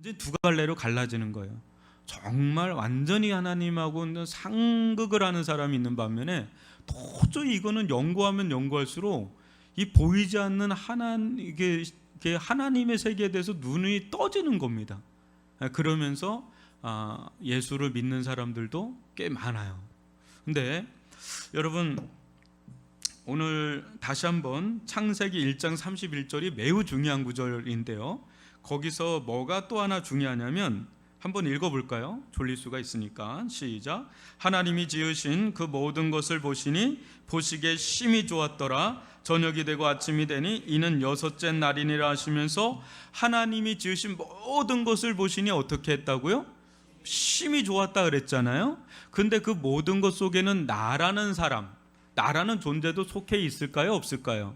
이제 두 갈래로 갈라지는 거예요. 정말 완전히 하나님하고는 상극을 하는 사람이 있는 반면에 도저히 이거는 연구하면 연구할수록 이 보이지 않는 이게 하나님의 세계에 대해서 눈이 떠지는 겁니다. 그러면서 예수를 믿는 사람들도 꽤 많아요. 근데 여러분, 오늘 다시 한번 창세기 1장 31절이 매우 중요한 구절인데요, 거기서 뭐가 또 하나 중요하냐면 한번 읽어볼까요? 졸릴 수가 있으니까. 시작. 하나님이 지으신 그 모든 것을 보시니 보시기에 심히 좋았더라. 저녁이 되고 아침이 되니 이는 여섯째 날이니라 하시면서 하나님이 지으신 모든 것을 보시니 어떻게 했다고요? 심히 좋았다 그랬잖아요. 근데 그 모든 것 속에는 나라는 사람, 나라는 존재도 속해 있을까요? 없을까요?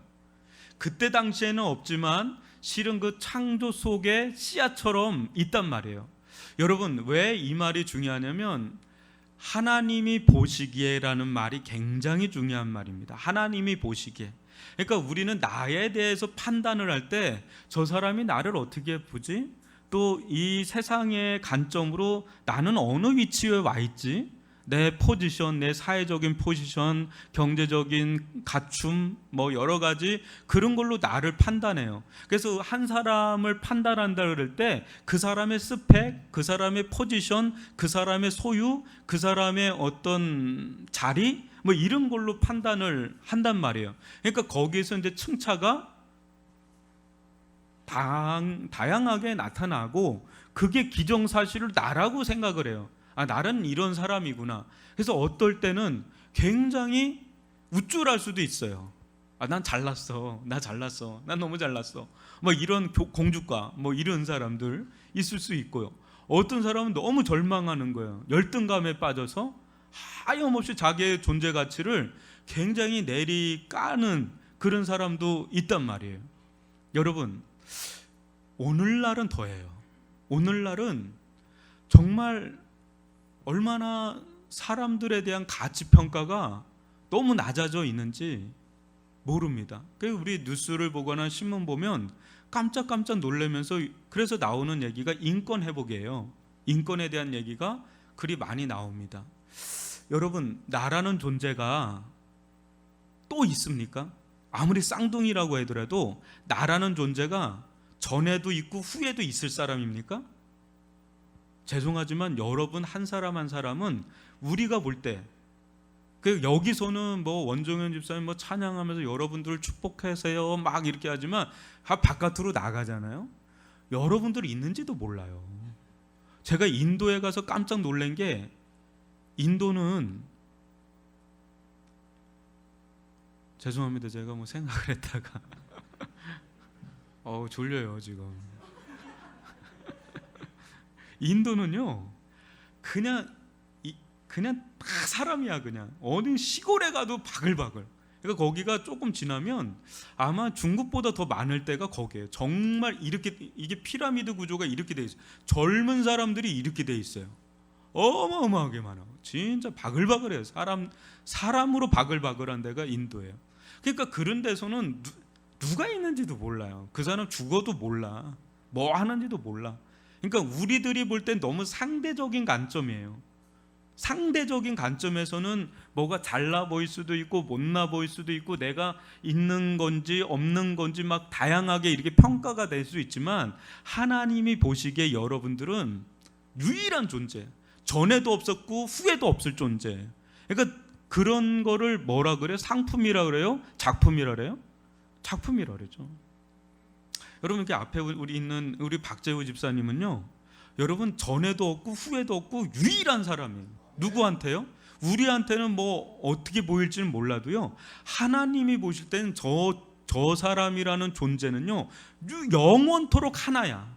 그때 당시에는 없지만 실은 그 창조 속에 씨앗처럼 있단 말이에요. 여러분, 왜 이 말이 중요하냐면 하나님이 보시기에라는 말이 굉장히 중요한 말입니다. 하나님이 보시기에. 그러니까 우리는 나에 대해서 판단을 할 때 저 사람이 나를 어떻게 보지? 또 이 세상의 관점으로 나는 어느 위치에 와 있지? 내 포지션, 내 사회적인 포지션, 경제적인 갖춤, 뭐 여러 가지 그런 걸로 나를 판단해요. 그래서 한 사람을 판단한다 그럴 때 그 사람의 스펙, 그 사람의 포지션, 그 사람의 소유, 그 사람의 어떤 자리, 뭐 이런 걸로 판단을 한단 말이에요. 그러니까 거기에서 이제 층차가 다양하게 나타나고 그게 기정사실을 나라고 생각을 해요. 나는 이런 사람이구나. 그래서 어떨 때는 굉장히 우쭐할 수도 있어요. 난 잘났어. 나 잘났어. 난 너무 잘났어. 뭐 이런 공주과 뭐 이런 사람들 있을 수 있고요. 어떤 사람은 너무 절망하는 거예요. 열등감에 빠져서 하염없이 자기의 존재 가치를 굉장히 내리까는 그런 사람도 있단 말이에요. 여러분, 오늘날은 더해요. 오늘날은 정말 얼마나 사람들에 대한 가치평가가 너무 낮아져 있는지 모릅니다. 우리 뉴스를 보거나 신문 보면 깜짝깜짝 놀라면서, 그래서 나오는 얘기가 인권 회복이에요. 인권에 대한 얘기가 그리 많이 나옵니다. 여러분, 나라는 존재가 또 있습니까? 아무리 쌍둥이라고 하더라도 나라는 존재가 전에도 있고 후에도 있을 사람입니까? 죄송하지만 여러분 한 사람 한 사람은 우리가 볼 때, 여기서는 뭐 원종현 집사님 뭐 찬양하면서 여러분들을 축복하세요 막 이렇게 하지만 바깥으로 나가잖아요. 여러분들이 있는지도 몰라요. 제가 인도에 가서 깜짝 놀란 게, 인도는, 죄송합니다. 제가 뭐 생각을 했다가 졸려요 지금. 인도는요, 그냥 다 사람이야. 그냥 어느 시골에 가도 바글바글. 그러니까 거기가 조금 지나면 아마 중국보다 더 많을 때가 거기에요. 정말 이렇게, 이게 피라미드 구조가 이렇게 돼 있어요. 젊은 사람들이 이렇게 돼 있어요. 어마어마하게 많아. 진짜 바글바글해요. 사람으로 바글바글한 데가 인도예요. 그러니까 그런 데서는 누가 있는지도 몰라요. 그 사람 죽어도 몰라. 뭐 하는지도 몰라. 그러니까 우리들이 볼 땐 너무 상대적인 관점이에요. 상대적인 관점에서는 뭐가 잘나 보일 수도 있고 못나 보일 수도 있고 내가 있는 건지 없는 건지 막 다양하게 이렇게 평가가 될 수 있지만, 하나님이 보시기에 여러분들은 유일한 존재, 전에도 없었고 후에도 없을 존재. 그러니까 그런 거를 뭐라 그래요? 상품이라 그래요? 작품이라 그래요? 작품이라 그러죠. 여러분, 이렇게 앞에 우리 있는 우리 박재우 집사님은요, 여러분 전에도 없고 후에도 없고 유일한 사람이에요. 누구한테요? 우리한테는 뭐 어떻게 보일지는 몰라도요, 하나님이 보실 때는 저 사람이라는 존재는요 영원토록 하나야.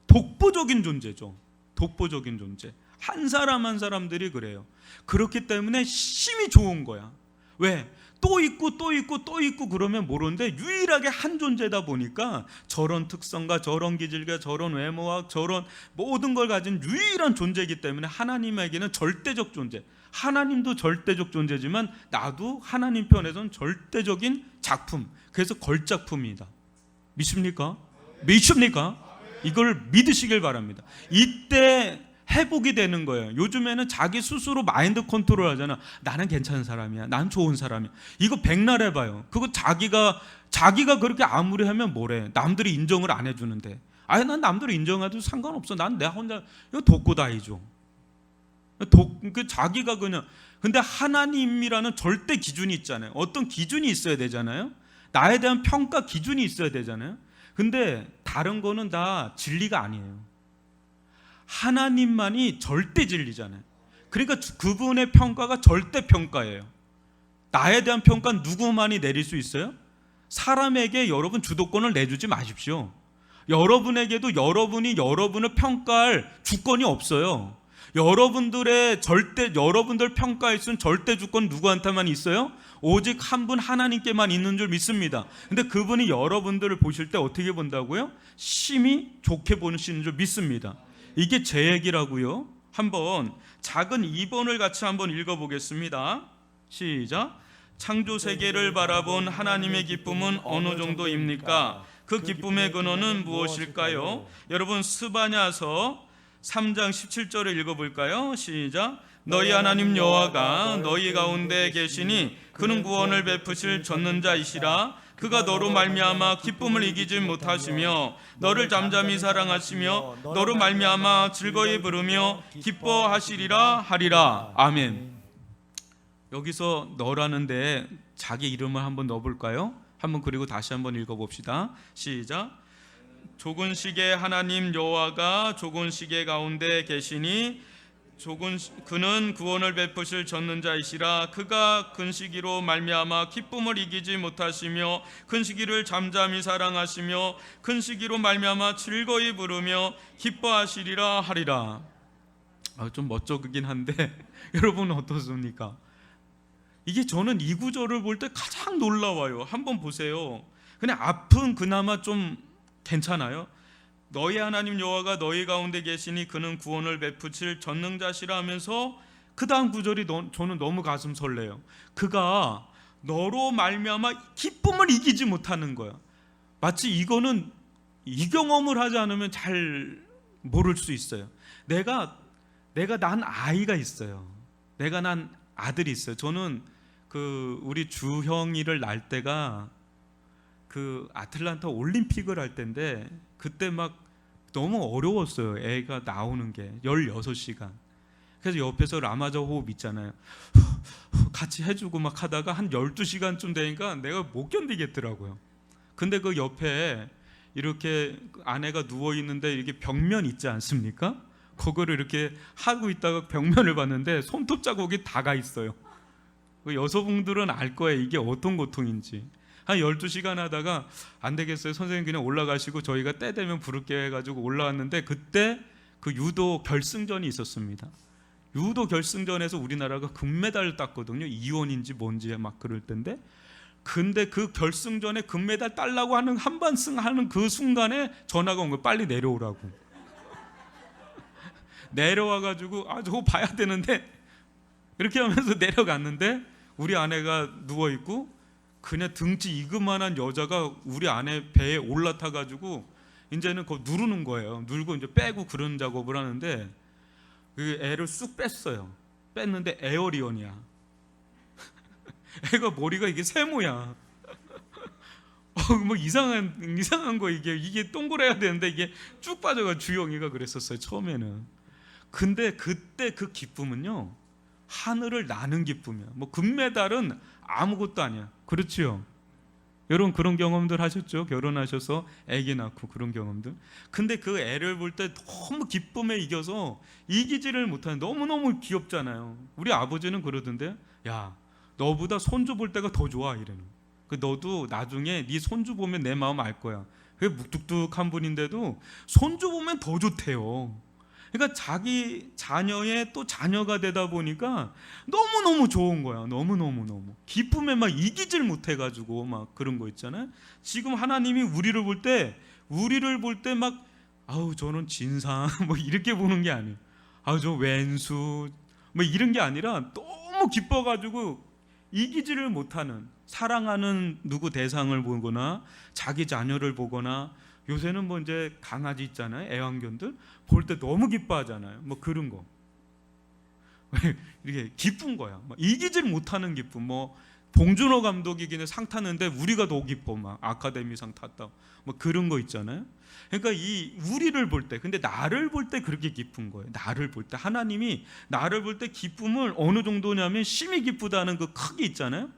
독보적인 존재죠. 독보적인 존재. 한 사람 한 사람들이 그래요. 그렇기 때문에 심히 좋은 거야. 왜? 또 있고 또 있고 또 있고 그러면 모르는데 유일하게 한 존재다 보니까 저런 특성과 저런 기질과 저런 외모와 저런 모든 걸 가진 유일한 존재이기 때문에 하나님에게는 절대적 존재, 하나님도 절대적 존재지만 나도 하나님 편에서는 절대적인 작품, 그래서 걸작품이다. 믿습니까? 믿습니까? 이걸 믿으시길 바랍니다. 이때 회복이 되는 거예요. 요즘에는 자기 스스로 마인드 컨트롤 하잖아. 나는 괜찮은 사람이야. 난 좋은 사람이야. 이거 백날 해봐요. 그거 자기가 그렇게 아무리 하면 뭐래. 남들이 인정을 안 해주는데. 아예 난 남들이 인정해도 상관없어. 난 내 혼자 이거 돕고 다니죠. 자기가 그냥. 근데 하나님이라는 절대 기준이 있잖아요. 어떤 기준이 있어야 되잖아요. 나에 대한 평가 기준이 있어야 되잖아요. 근데 다른 거는 다 진리가 아니에요. 하나님만이 절대 진리잖아요. 그러니까 그분의 평가가 절대 평가예요. 나에 대한 평가는 누구만이 내릴 수 있어요? 사람에게 여러분 주도권을 내주지 마십시오. 여러분에게도 여러분이 여러분을 평가할 주권이 없어요. 여러분들 평가할 수 있는 절대 주권 누구한테만 있어요? 오직 한 분 하나님께만 있는 줄 믿습니다. 근데 그분이 여러분들을 보실 때 어떻게 본다고요? 심히 좋게 보시는 줄 믿습니다. 이게 제 얘기라고요. 한번 작은 2번을 같이 한번 읽어보겠습니다. 시작. 창조 세계를 바라본 하나님의 기쁨은 어느 정도입니까? 그 기쁨의 근원은 무엇일까요? 여러분 스바냐서 3장 17절을 읽어볼까요? 시작. 너희 하나님 여호와가 너희 가운데 계시니 그는 구원을 베푸실 전능자이시라. 그가 너로 말미암아 기쁨을 이기지 못하시며 너를 잠잠히 사랑하시며 너로 말미암아 즐거이 부르며 기뻐하시리라 하리라. 아멘. 여기서 너라는데 자기 이름을 한번 넣어볼까요? 한번 그리고 다시 한번 읽어봅시다. 시작. 조근식의 하나님 여호와가 조근식의 가운데 계시니 그는 구원을 베푸실 전능자이시라. 그가 근시기로 말미암아 기쁨을 이기지 못하시며 근시기를 잠잠히 사랑하시며 근시기로 말미암아 즐거이 부르며 기뻐하시리라 하리라. 좀 멋쩍긴 한데 여러분은 어떻습니까? 이게 저는 이 구절을 볼 때 가장 놀라워요. 한번 보세요. 그냥 앞은 그나마 좀 괜찮아요. 너희 하나님 여호와가 너희 가운데 계시니 그는 구원을 베푸실 전능자시라 하면서 그 다음 구절이 저는 너무 가슴 설레요. 그가 너로 말미암아 기쁨을 이기지 못하는 거야. 마치 이거는 이 경험을 하지 않으면 잘 모를 수 있어요. 내가 난 아이가 있어요. 내가 난 아들이 있어요. 저는 우리 주형이를 낳을 때가 아틀란타 올림픽을 할 때인데 그때 막 너무 어려웠어요. 애가 나오는 게 16시간. 그래서 옆에서 라마저 호흡 있잖아요. 같이 해주고 막 하다가 한 12시간쯤 되니까 내가 못 견디겠더라고요. 근데 그 옆에 이렇게 아내가 누워있는데 이렇게 벽면 있지 않습니까? 그거를 이렇게 하고 있다가 벽면을 봤는데 손톱 자국이 다 가 있어요. 그 여성분들은 알 거예요. 이게 어떤 고통인지. 한 12시간 하다가 안 되겠어요. 선생님 그냥 올라가시고 저희가 때 되면 부를게 해가지고 올라왔는데 그때 그 유도 결승전이 있었습니다. 유도 결승전에서 우리나라가 금메달을 땄거든요. 이원인지 뭔지 막 그럴 때인데 근데 그 결승전에 금메달 딸라고 하는 한반승 하는 그 순간에 전화가 온 거예요. 빨리 내려오라고. 내려와가지고 저거 봐야 되는데 이렇게 하면서 내려갔는데 우리 아내가 누워있고 그냥 등치 이그만한 여자가 우리 아내 배에 올라타가지고 이제는 그거 누르는 거예요. 누르고 이제 빼고 그런 작업을 하는데 그 애를 쑥 뺐어요. 뺐는데 에어리언이야. 애가 머리가 이게 세모야. 뭐 이상한 거 이게 동그래야 되는데 이게 쭉 빠져가 주영이가 그랬었어요 처음에는. 근데 그때 그 기쁨은요 하늘을 나는 기쁨이야. 뭐 금메달은 아무것도 아니야. 그렇지요? 여러분 그런 경험들 하셨죠? 결혼하셔서 아기 낳고 그런 경험들. 근데 그 애를 볼 때 너무 기쁨에 이겨서 이기지를 못하는 너무너무 귀엽잖아요. 우리 아버지는 그러던데 야 너보다 손주 볼 때가 더 좋아 이래는. 너도 나중에 네 손주 보면 내 마음 알 거야. 그게 묵뚝뚝한 분인데도 손주 보면 더 좋대요. 그러니까 자기 자녀의 또 자녀가 되다 보니까 너무너무 좋은 거야. 너무 기쁨에 막 이기질 못해가지고 막 그런 거 있잖아요. 지금 하나님이 우리를 볼 때 막 저는 진상 뭐 이렇게 보는 게 아니에요. 저 왼수 뭐 이런 게 아니라 너무 기뻐가지고 이기지를 못하는, 사랑하는 누구 대상을 보거나 자기 자녀를 보거나 요새는 뭐 이제 강아지 있잖아요. 애완견들 볼 때 너무 기뻐하잖아요. 뭐 그런 거. 이렇게 기쁜 거야. 막 이기질 못하는 기쁨. 뭐 봉준호 감독이 그냥 상 탔는데 우리가 더 기뻐. 막 아카데미 상 탔다. 뭐 그런 거 있잖아요. 그러니까 이 우리를 볼 때, 근데 나를 볼 때 그렇게 기쁜 거예요. 나를 볼 때 하나님이 나를 볼 때 기쁨을 어느 정도냐면 심히 기쁘다는 그 크기 있잖아요.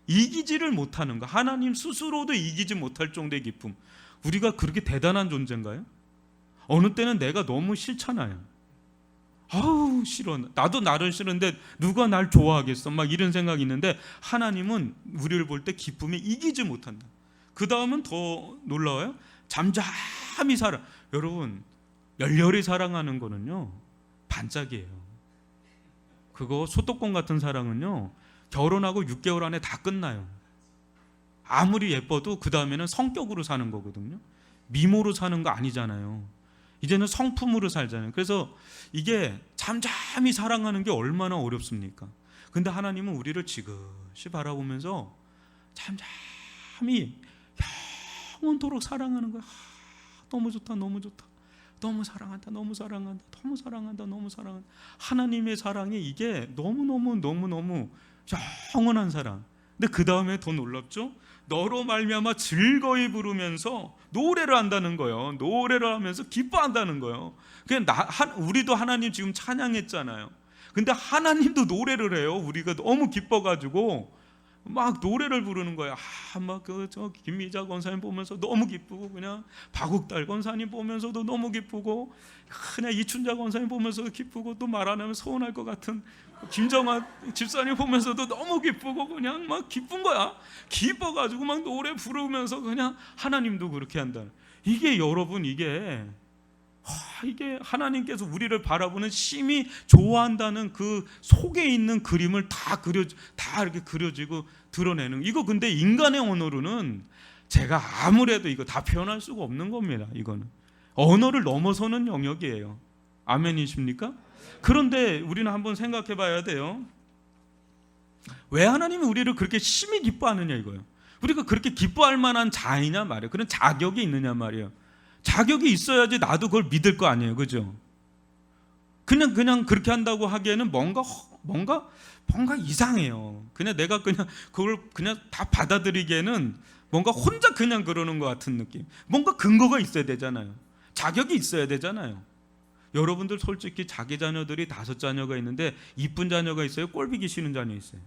이기지를 못하는 거. 하나님 스스로도 이기지 못할 정도의 기쁨. 우리가 그렇게 대단한 존재인가요? 어느 때는 내가 너무 싫잖아요. 아우 싫어. 나도 나를 싫은데 누가 날 좋아하겠어. 막 이런 생각이 있는데 하나님은 우리를 볼 때 기쁨에 이기지 못한다. 그 다음은 더 놀라워요. 잠잠히 살아. 여러분 열렬히 사랑하는 거는요 반짝이에요. 그거 소뚜껑 같은 사랑은요 결혼하고 6개월 안에 다 끝나요. 아무리 예뻐도 그 다음에는 성격으로 사는 거거든요. 미모로 사는 거 아니잖아요. 이제는 성품으로 살잖아요. 그래서 이게 잠잠히 사랑하는 게 얼마나 어렵습니까? 근데 하나님은 우리를 지그시 바라보면서 잠잠히 영원토록 사랑하는 거야. 너무 좋다, 너무 좋다. 너무 사랑한다, 너무 사랑한다, 너무 사랑한다, 너무 사랑한다. 하나님의 사랑이 이게 너무 영원한 사랑. 근데 그 다음에 더 놀랍죠? 너로 말미암아 즐거이 부르면서 노래를 한다는 거예요. 노래를 하면서 기뻐한다는 거예요. 그냥 우리도 하나님 지금 찬양했잖아요. 근데 하나님도 노래를 해요. 우리가 너무 기뻐가지고 막 노래를 부르는 거예요. 막 저 김미자 권사님 보면서 너무 기쁘고, 그냥 박욱달 권사님 보면서도 너무 기쁘고, 그냥 이춘자 권사님 보면서도 기쁘고, 또 말 안 하면 서운할 것 같은 김정아 집사님 보면서도 너무 기쁘고, 그냥 막 기쁜 거야. 기뻐가지고 막 노래 부르면서 그냥 하나님도 그렇게 한다. 이게 여러분 이게 하나님께서 우리를 바라보는 심히 좋아한다는 그 속에 있는 그림을 다 이렇게 그려지고 드러내는 이거. 근데 인간의 언어로는 제가 아무래도 이거 다 표현할 수가 없는 겁니다. 이거는 언어를 넘어서는 영역이에요. 아멘이십니까? 그런데 우리는 한번 생각해 봐야 돼요. 왜 하나님이 우리를 그렇게 심히 기뻐하느냐 이거예요. 우리가 그렇게 기뻐할 만한 자이냐 말이에요. 그런 자격이 있느냐 말이에요. 자격이 있어야지 나도 그걸 믿을 거 아니에요. 그죠? 그냥 그렇게 한다고 하기에는 뭔가 이상해요. 그냥 내가 그냥 그걸 그냥 다 받아들이기에는 뭔가 혼자 그냥 그러는 것 같은 느낌. 뭔가 근거가 있어야 되잖아요. 자격이 있어야 되잖아요. 여러분들 솔직히 자기 자녀들이 5자녀가 있는데 이쁜 자녀가 있어요? 꼴보기 싫은 자녀 있어요?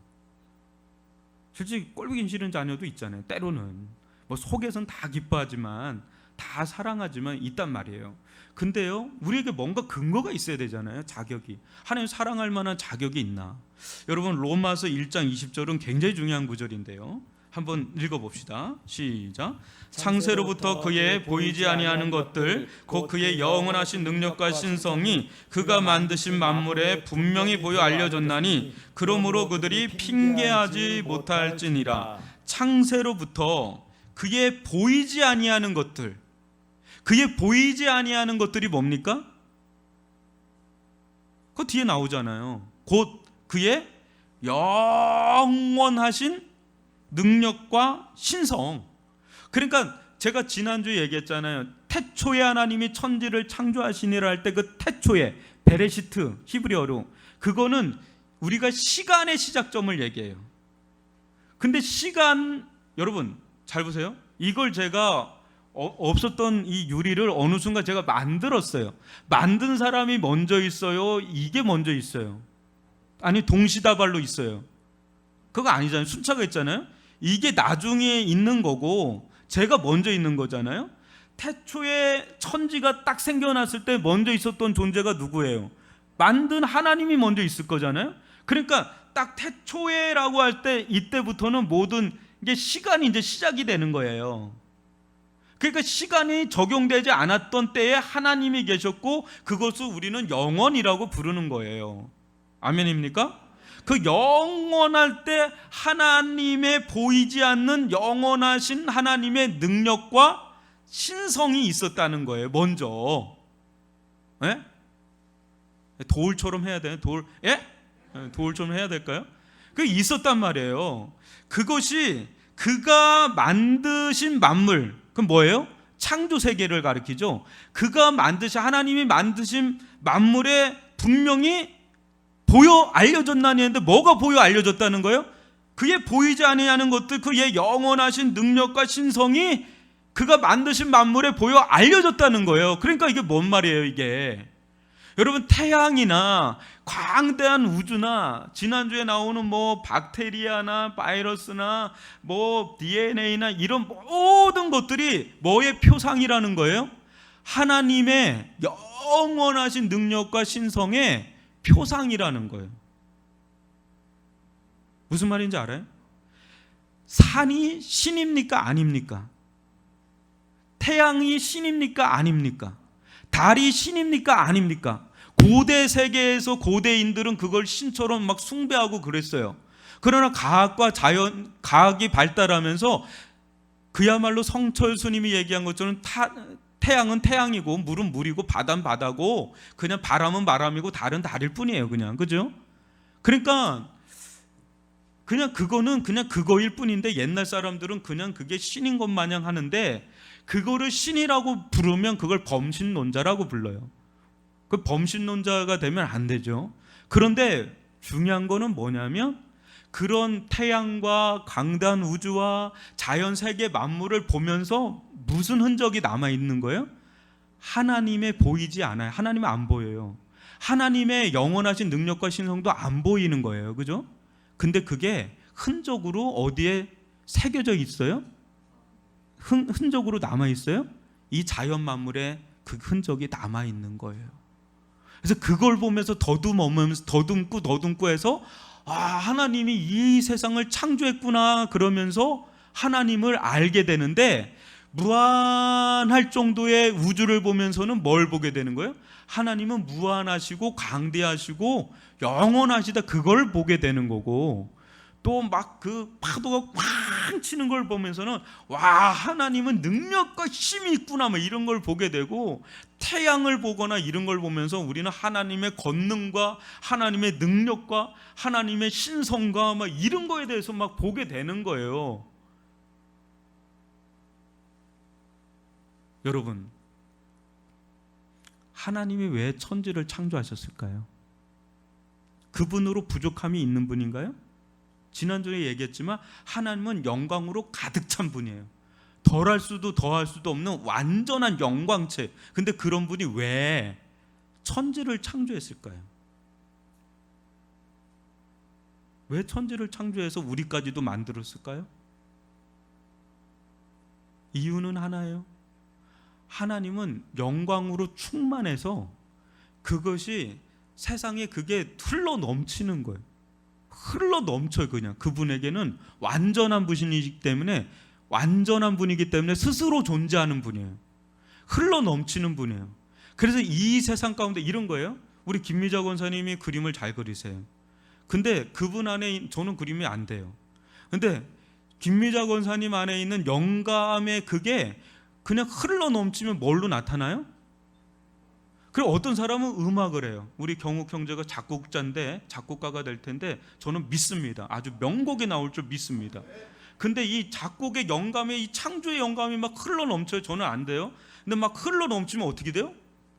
솔직히 꼴보기 싫은 자녀도 있잖아요. 때로는 뭐 속에선 다 기뻐하지만, 다 사랑하지만 있단 말이에요. 근데요, 우리에게 뭔가 근거가 있어야 되잖아요. 자격이. 하나님 사랑할 만한 자격이 있나? 여러분 로마서 1장 20절은 굉장히 중요한 구절인데요. 한번 읽어봅시다. 시작. 창세로부터 그의 보이지 아니하는 것들 곧 그의 영원하신 능력과 신성이 그가 만드신 만물에 분명히 보여 알려졌나니 그러므로 그들이 핑계하지 못할지니라. 창세로부터 그의 보이지 아니하는 것들, 그의 보이지 아니하는 것들이 뭡니까? 그 뒤에 나오잖아요. 곧 그의 영원하신 능력과 신성. 그러니까 제가 지난주에 얘기했잖아요. 태초에 하나님이 천지를 창조하시니라 할 때 그 태초에 베레시트 히브리어로, 그거는 우리가 시간의 시작점을 얘기해요. 근데 시간, 여러분 잘 보세요. 이걸 제가 없었던 이 유리를 어느 순간 제가 만들었어요. 만든 사람이 먼저 있어요? 이게 먼저 있어요? 아니 동시다발로 있어요? 그거 아니잖아요. 순차가 있잖아요. 이게 나중에 있는 거고 제가 먼저 있는 거잖아요. 태초에 천지가 딱 생겨났을 때 먼저 있었던 존재가 누구예요? 만든 하나님이 먼저 있을 거잖아요. 그러니까 딱 태초에라고 할 때 이때부터는 모든 이게 시간이 이제 시작이 되는 거예요. 그러니까 시간이 적용되지 않았던 때에 하나님이 계셨고 그것을 우리는 영원이라고 부르는 거예요. 아멘입니까? 그 영원할 때 하나님의 보이지 않는 영원하신 하나님의 능력과 신성이 있었다는 거예요. 먼저. 예? 돌처럼 해야 돼요. 돌. 예? 돌처럼 해야 될까요? 그게 있었단 말이에요. 그것이 그가 만드신 만물, 그건 뭐예요? 창조 세계를 가리키죠. 그가 만드신, 하나님이 만드신 만물에 분명히 보여 알려졌나니 했는데 뭐가 보여 알려졌다는 거예요? 그의 보이지 아니하는 것들, 그의 영원하신 능력과 신성이 그가 만드신 만물에 보여 알려졌다는 거예요. 그러니까 이게 뭔 말이에요, 이게? 여러분, 태양이나 광대한 우주나 지난주에 나오는 뭐 박테리아나 바이러스나 뭐 DNA나 이런 모든 것들이 뭐의 표상이라는 거예요? 하나님의 영원하신 능력과 신성의 표상이라는 거예요. 무슨 말인지 알아요? 산이 신입니까? 아닙니까? 태양이 신입니까? 아닙니까? 달이 신입니까? 아닙니까? 고대 세계에서 고대인들은 그걸 신처럼 막 숭배하고 그랬어요. 그러나 과학이 발달하면서 그야말로 성철 스님이 얘기한 것처럼 태양은 태양이고 물은 물이고 바다는 바다고 그냥 바람은 바람이고 달은 달일 뿐이에요. 그냥, 그죠? 그러니까 그냥 그거는 그냥 그거일 뿐인데 옛날 사람들은 그냥 그게 신인 것 마냥 하는데 그거를 신이라고 부르면 그걸 범신론자라고 불러요. 그 범신론자가 되면 안 되죠. 그런데 중요한 거는 뭐냐면 그런 태양과 강단 우주와 자연 세계 만물을 보면서 무슨 흔적이 남아 있는 거예요? 하나님의 보이지 않아요. 하나님은 안 보여요. 하나님의 영원하신 능력과 신성도 안 보이는 거예요. 그죠? 근데 그게 흔적으로 어디에 새겨져 있어요? 흔적으로 남아 있어요? 이 자연 만물에 그 흔적이 남아 있는 거예요. 그래서 그걸 보면서 더듬고 해서 하나님이 이 세상을 창조했구나 그러면서 하나님을 알게 되는데 무한할 정도의 우주를 보면서는 뭘 보게 되는 거예요? 하나님은 무한하시고 강대하시고 영원하시다, 그걸 보게 되는 거고, 또 막 그 파도가 꽝 치는 걸 보면서는 와, 하나님은 능력과 힘이 있구나 뭐 이런 걸 보게 되고, 태양을 보거나 이런 걸 보면서 우리는 하나님의 권능과 하나님의 능력과 하나님의 신성과 막 이런 거에 대해서 막 보게 되는 거예요. 여러분, 하나님이 왜 천지를 창조하셨을까요? 그분으로 부족함이 있는 분인가요? 지난주에 얘기했지만 하나님은 영광으로 가득 찬 분이에요. 덜할 수도 더할 수도 없는 완전한 영광체. 근데 그런 분이 왜 천지를 창조했을까요? 왜 천지를 창조해서 우리까지도 만들었을까요? 이유는 하나예요. 하나님은 영광으로 충만해서 그것이 세상에 그게 흘러 넘치는 거예요. 흘러 넘쳐요. 그냥 그분에게는 완전한 분이기 때문에, 완전한 분이기 때문에 스스로 존재하는 분이에요. 흘러 넘치는 분이에요. 그래서 이 세상 가운데 이런 거예요. 우리 김미자 권사님이 그림을 잘 그리세요. 근데 그분 안에 저는 그림이 안 돼요. 근데 김미자 권사님 안에 있는 영감의 그게 그냥 흘러 넘치면 뭘로 나타나요? 그리고 어떤 사람은 음악을 해요. 우리 경욱 형제가 작곡자인데 작곡가가 될 텐데 저는 믿습니다. 아주 명곡이 나올 줄 믿습니다. 근데 이 작곡의 영감이, 이 창조의 영감이 막 흘러 넘쳐요. 저는 안 돼요. 근데 막 흘러 넘치면 어떻게 돼요?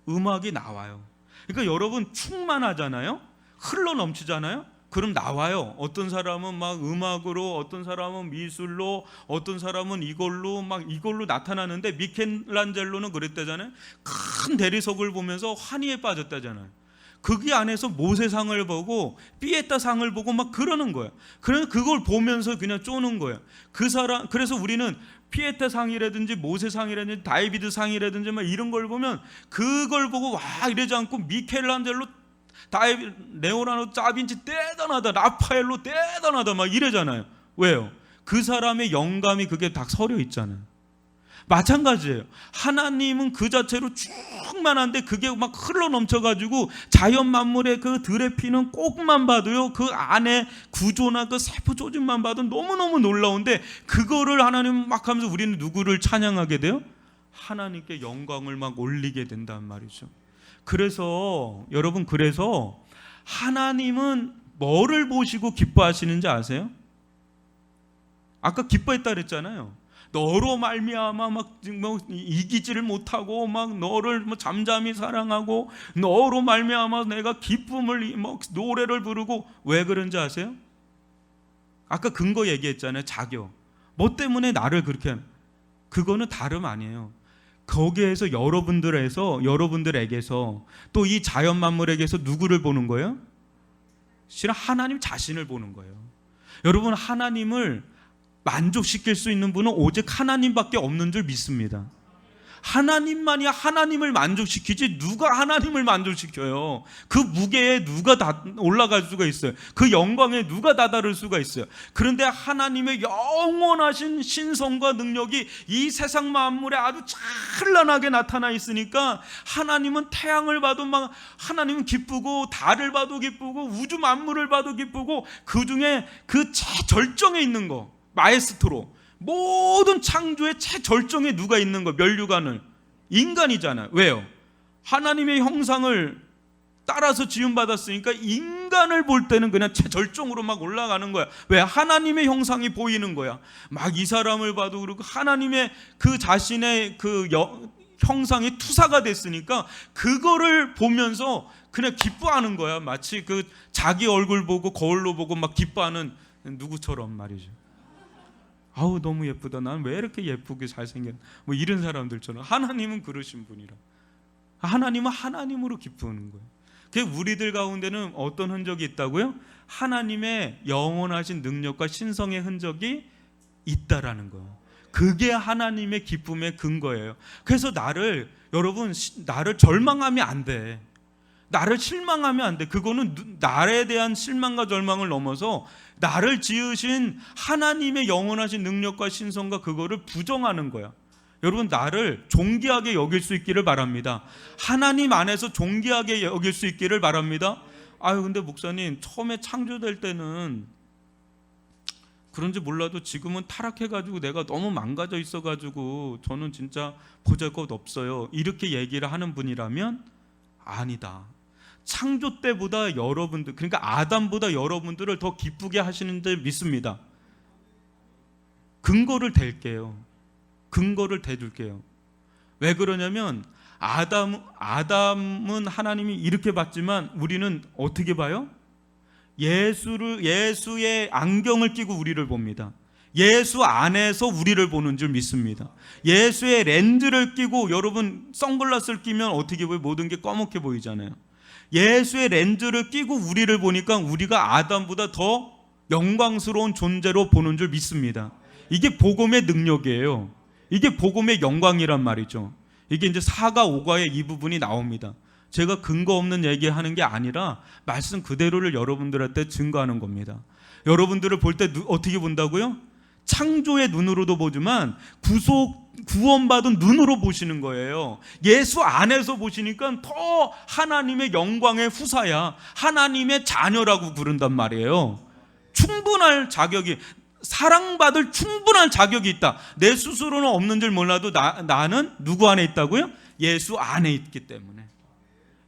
음악이 나와요. 그러니까 여러분 충만하잖아요. 흘러 넘치잖아요. 그럼 나와요. 어떤 사람은 막 음악으로, 어떤 사람은 미술로, 어떤 사람은 이걸로 나타나는데 미켈란젤로는 그랬다잖아요. 큰 대리석을 보면서 환희에 빠졌다잖아요. 거기 안에서 모세상을 보고 피에타상을 보고 막 그러는 거예요. 그래서 그걸 보면서 그냥 쪼는 거예요. 그래서 우리는 피에타상이라든지 모세상이라든지 다비드상이라든지 막 이런 걸 보면 그걸 보고 와 이러지 않고 미켈란젤로, 레오나르도 다빈치 대단하다, 라파엘로 대단하다 막 이러잖아요. 왜요? 그 사람의 영감이 그게 다 서려 있잖아요. 마찬가지예요. 하나님은 그 자체로 충만한데 그게 막 흘러 넘쳐가지고 자연 만물의 그 들의 피는 꼭만 봐도요, 그 안에 구조나 그 세포 조직만 봐도 너무너무 놀라운데 그거를 하나님 막 하면서 우리는 누구를 찬양하게 돼요? 하나님께 영광을 막 올리게 된단 말이죠. 그래서 여러분, 그래서 하나님은 뭐를 보시고 기뻐하시는지 아세요? 아까 기뻐했다 그랬잖아요. 너로 말미암아 막 뭐 이기지를 못하고 막 너를 뭐 잠잠히 사랑하고 너로 말미암아 내가 기쁨을 뭐 노래를 부르고. 왜 그런지 아세요? 아까 근거 얘기했잖아요. 자격. 뭐 때문에 나를 그렇게 그거는 다름 아니에요. 거기에서 여러분들에게서 또 이 자연 만물에게서 누구를 보는 거예요? 실은 하나님 자신을 보는 거예요. 여러분, 하나님을 만족시킬 수 있는 분은 오직 하나님밖에 없는 줄 믿습니다. 하나님만이 하나님을 만족시키지 누가 하나님을 만족시켜요? 그 무게에 누가 다 올라갈 수가 있어요? 그 영광에 누가 다다를 수가 있어요? 그런데 하나님의 영원하신 신성과 능력이 이 세상 만물에 아주 찬란하게 나타나 있으니까 하나님은 태양을 봐도 막 하나님은 기쁘고 달을 봐도 기쁘고 우주 만물을 봐도 기쁘고 그 중에 그 최절정에 있는 거 마에스트로 모든 창조의 최절정에 누가 있는 거? 면류관을 인간이잖아요. 왜요? 하나님의 형상을 따라서 지음받았으니까 인간을 볼 때는 그냥 최절정으로 막 올라가는 거야. 왜? 하나님의 형상이 보이는 거야. 막 이 사람을 봐도 그렇고 하나님의 그 자신의 그 형상이 투사가 됐으니까 그거를 보면서 그냥 기뻐하는 거야. 마치 그 자기 얼굴 보고 거울로 보고 막 기뻐하는 누구처럼 말이죠. 아우 너무 예쁘다. 난 왜 이렇게 예쁘게 잘생겼 뭐 이런 사람들처럼. 하나님은 그러신 분이라. 하나님은 하나님으로 기쁘는 거예요. 그 우리들 가운데는 어떤 흔적이 있다고요? 하나님의 영원하신 능력과 신성의 흔적이 있다라는 거예요. 그게 하나님의 기쁨의 근거예요. 그래서 여러분 나를 절망하면 안 돼. 나를 실망하면 안 돼. 그거는 나에 대한 실망과 절망을 넘어서 나를 지으신 하나님의 영원하신 능력과 신성과 그거를 부정하는 거야. 여러분, 나를 존귀하게 여길 수 있기를 바랍니다. 하나님 안에서 존귀하게 여길 수 있기를 바랍니다. 아유 근데 목사님, 처음에 창조될 때는 그런지 몰라도 지금은 타락해가지고 내가 너무 망가져 있어가지고 저는 진짜 보잘것 없어요, 이렇게 얘기를 하는 분이라면 아니다. 창조 때보다 여러분들, 그러니까 아담보다 여러분들을 더 기쁘게 하시는 줄 믿습니다. 근거를 댈게요. 근거를 대줄게요. 왜 그러냐면 아담은 하나님이 이렇게 봤지만 우리는 어떻게 봐요? 예수의 안경을 끼고 우리를 봅니다. 예수 안에서 우리를 보는 줄 믿습니다. 예수의 렌즈를 끼고, 여러분 선글라스를 끼면 어떻게 보여요? 모든 게 검게 보이잖아요. 예수의 렌즈를 끼고 우리를 보니까 우리가 아담보다 더 영광스러운 존재로 보는 줄 믿습니다. 이게 복음의 능력이에요. 이게 복음의 영광이란 말이죠. 이게 이제 4가 5가의 이 부분이 나옵니다. 제가 근거 없는 얘기하는 게 아니라 말씀 그대로를 여러분들한테 증거하는 겁니다. 여러분들을 볼 때 어떻게 본다고요? 창조의 눈으로도 보지만 구원받은 눈으로 보시는 거예요. 예수 안에서 보시니까 더 하나님의 영광의 후사야, 하나님의 자녀라고 부른단 말이에요. 충분할 자격이, 사랑받을 충분한 자격이 있다. 내 스스로는 없는 줄 몰라도 나는 누구 안에 있다고요? 예수 안에 있기 때문에.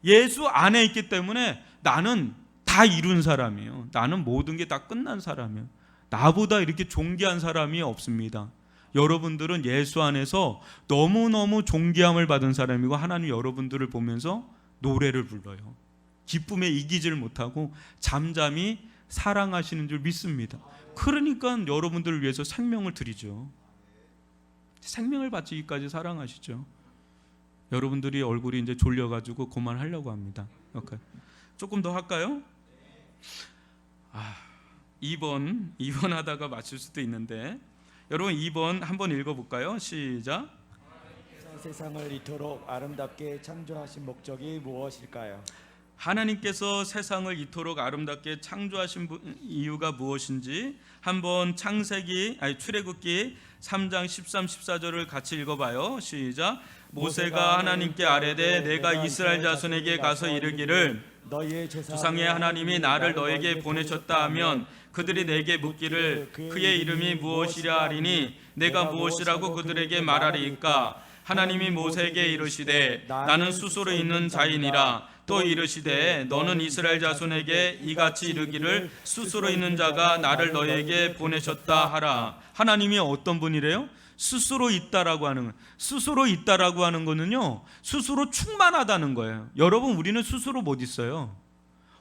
예수 안에 있기 때문에 나는 다 이룬 사람이에요. 나는 모든 게 다 끝난 사람이에요. 나보다 이렇게 존귀한 사람이 없습니다. 여러분들은 예수 안에서 너무너무 존귀함을 받은 사람이고, 하나님 여러분들을 보면서 노래를 불러요. 기쁨에 이기지를 못하고 잠잠히 사랑하시는 줄 믿습니다. 그러니까 여러분들을 위해서 생명을 드리죠. 생명을 바치기까지 사랑하시죠. 여러분들이 얼굴이 이제 졸려가지고 그만하려고 합니다. 오케이. 조금 더 할까요? 2번 하다가 맞출 수도 있는데, 여러분 2번 한번 읽어볼까요? 시작. 세상을 이토록 아름답게 창조하신 목적이 무엇일까요? 하나님께서 세상을 이토록 아름답게 창조하신 이유가 무엇인지 한번 출애굽기 3장 13, 14절을 같이 읽어봐요. 시작. 모세가 하나님께 아뢰되 내가 이스라엘 자손에게 가서 이르기를 너희의 조상의 하나님이 나를 너에게 보내셨다 하면 그들이 내게 묻기를 그의 이름이 무엇이랴 하리니 내가 무엇이라고 그들에게 말하리이까? 하나님이 모세에게 이르시되 나는 스스로 있는 자이니라. 또 이르시되 너는 이스라엘 자손에게 이같이 이르기를 스스로 있는 자가 나를 너에게 보내셨다 하라. 하나님이 어떤 분이래요? 스스로 있다라고 하는 거예요. 스스로 있다라고 하는 거는요, 스스로 충만하다는 거예요. 여러분, 우리는 스스로 못 있어요.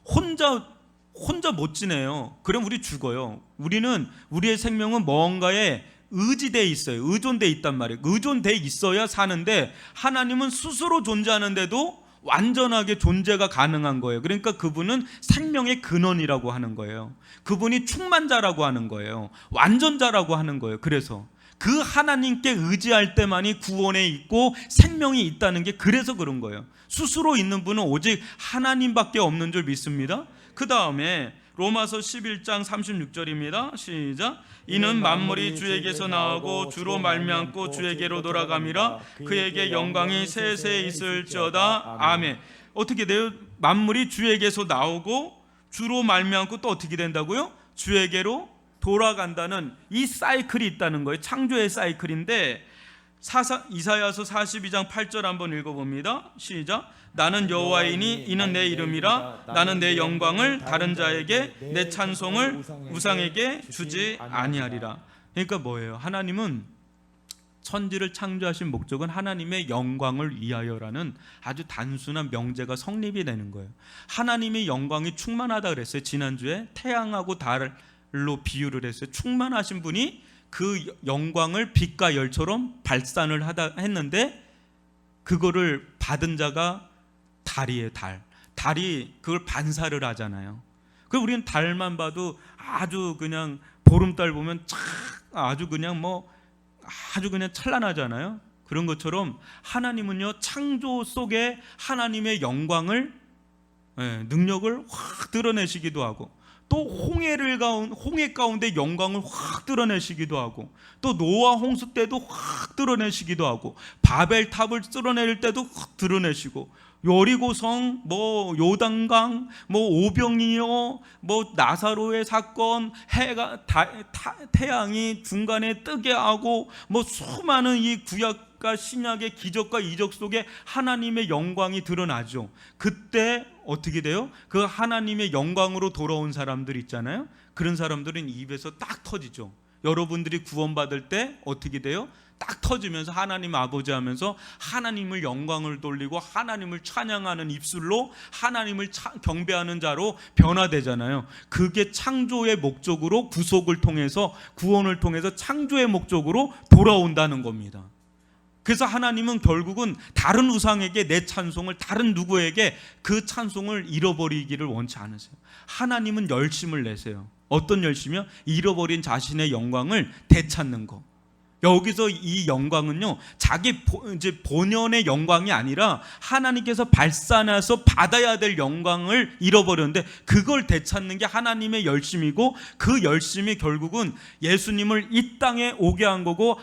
혼자 못 지내요. 그럼 우리 죽어요. 우리의 생명은 뭔가에 의지돼 있어요. 의존돼 있단 말이에요. 의존돼 있어야 사는데, 하나님은 스스로 존재하는데도 완전하게 존재가 가능한 거예요. 그러니까 그분은 생명의 근원이라고 하는 거예요. 그분이 충만자라고 하는 거예요. 완전자라고 하는 거예요. 그래서 그 하나님께 의지할 때만이 구원에 있고 생명이 있다는 게 그래서 그런 거예요. 스스로 있는 분은 오직 하나님밖에 없는 줄 믿습니다. 그 다음에 로마서 11장 36절입니다. 시작. 이는 만물이 주에게서 나오고 주로 말미암고 주에게로 돌아감이라. 그에게 영광이 세세 있을지어다. 아멘. 어떻게 돼요? 만물이 주에게서 나오고 주로 말미암고 또 어떻게 된다고요? 주에게로 돌아간다는 이 사이클이 있다는 거예요. 창조의 사이클인데, 이사야서 42장 8절 한번 읽어봅니다. 시작. 나는 여호와이니 이는 내 이름이라. 나는 내 영광을 다른 자에게, 내 찬송을 우상에게 주지 아니하리라. 그러니까 뭐예요? 하나님은 천지를 창조하신 목적은 하나님의 영광을 위하여라는 아주 단순한 명제가 성립이 되는 거예요. 하나님의 영광이 충만하다 그랬어요. 지난주에 태양하고 달로 비유를 했어요. 충만하신 분이 그 영광을 빛과 열처럼 발산을 했는데, 그거를 받은 자가 달이에요. 달이 그걸 반사를 하잖아요. 그 우리는 달만 봐도 아주 그냥 보름달 보면 아주 그냥 아주 그냥 찬란하잖아요. 그런 것처럼 하나님은요, 창조 속에 하나님의 영광을, 능력을 확 드러내시기도 하고, 또 홍해 가운데 영광을 확 드러내시기도 하고, 또 노아 홍수 때도 확 드러내시기도 하고, 바벨탑을 쓸어낼 때도 확 드러내시고, 여리고성, 요단강, 오병이어, 나사로의 사건, 태양이 중간에 뜨게 하고, 수많은 이 구약과 신약의 기적과 이적 속에 하나님의 영광이 드러나죠. 그때 어떻게 돼요? 그 하나님의 영광으로 돌아온 사람들 있잖아요. 그런 사람들은 입에서 딱 터지죠. 여러분들이 구원받을 때 어떻게 돼요? 딱 터지면서 하나님 아버지 하면서 하나님을 영광을 돌리고 하나님을 찬양하는 입술로 하나님을 경배하는 자로 변화되잖아요. 그게 창조의 목적으로, 구속을 통해서, 구원을 통해서 창조의 목적으로 돌아온다는 겁니다. 그래서 하나님은 결국은 다른 우상에게 내 찬송을, 다른 누구에게 그 찬송을 잃어버리기를 원치 않으세요. 하나님은 열심을 내세요. 어떤 열심이요? 잃어버린 자신의 영광을 되찾는 거. 여기서 이 영광은요, 자기 이제 본연의 영광이 아니라 하나님께서 발산해서 받아야 될 영광을 잃어버렸는데, 그걸 되찾는 게 하나님의 열심이고, 그 열심이 결국은 예수님을 이 땅에 오게 한 거고,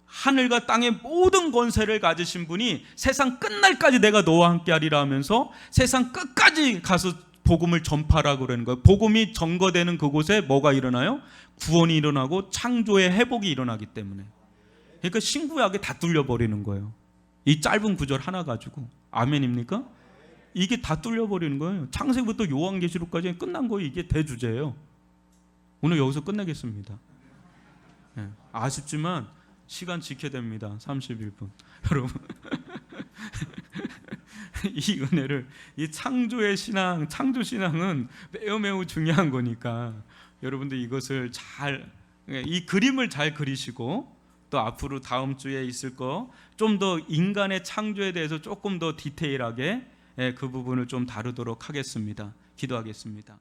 하늘과 땅의 모든 권세를 가지신 분이 세상 끝날까지 내가 너와 함께 하리라 하면서 세상 끝까지 가서 복음을 전파하라고 그러는 거예요. 복음이 전거되는 그곳에 뭐가 일어나요? 구원이 일어나고 창조의 회복이 일어나기 때문에. 그러니까 신구약이 다 뚫려버리는 거예요. 이 짧은 구절 하나 가지고. 아멘입니까? 이게 다 뚫려버리는 거예요. 창세기부터 요한계시록까지 끝난 거예요. 이게 대주제예요. 오늘 여기서 끝내겠습니다. 아쉽지만 시간 지켜야 됩니다. 31분. 여러분, 이 은혜를, 이 창조의 신앙, 창조 신앙은 매우 중요한 거니까 여러분들 이것을 이 그림을 잘 그리시고, 또 앞으로 다음 주에 있을 거 좀 더 인간의 창조에 대해서 조금 더 디테일하게 그 부분을 좀 다루도록 하겠습니다. 기도하겠습니다.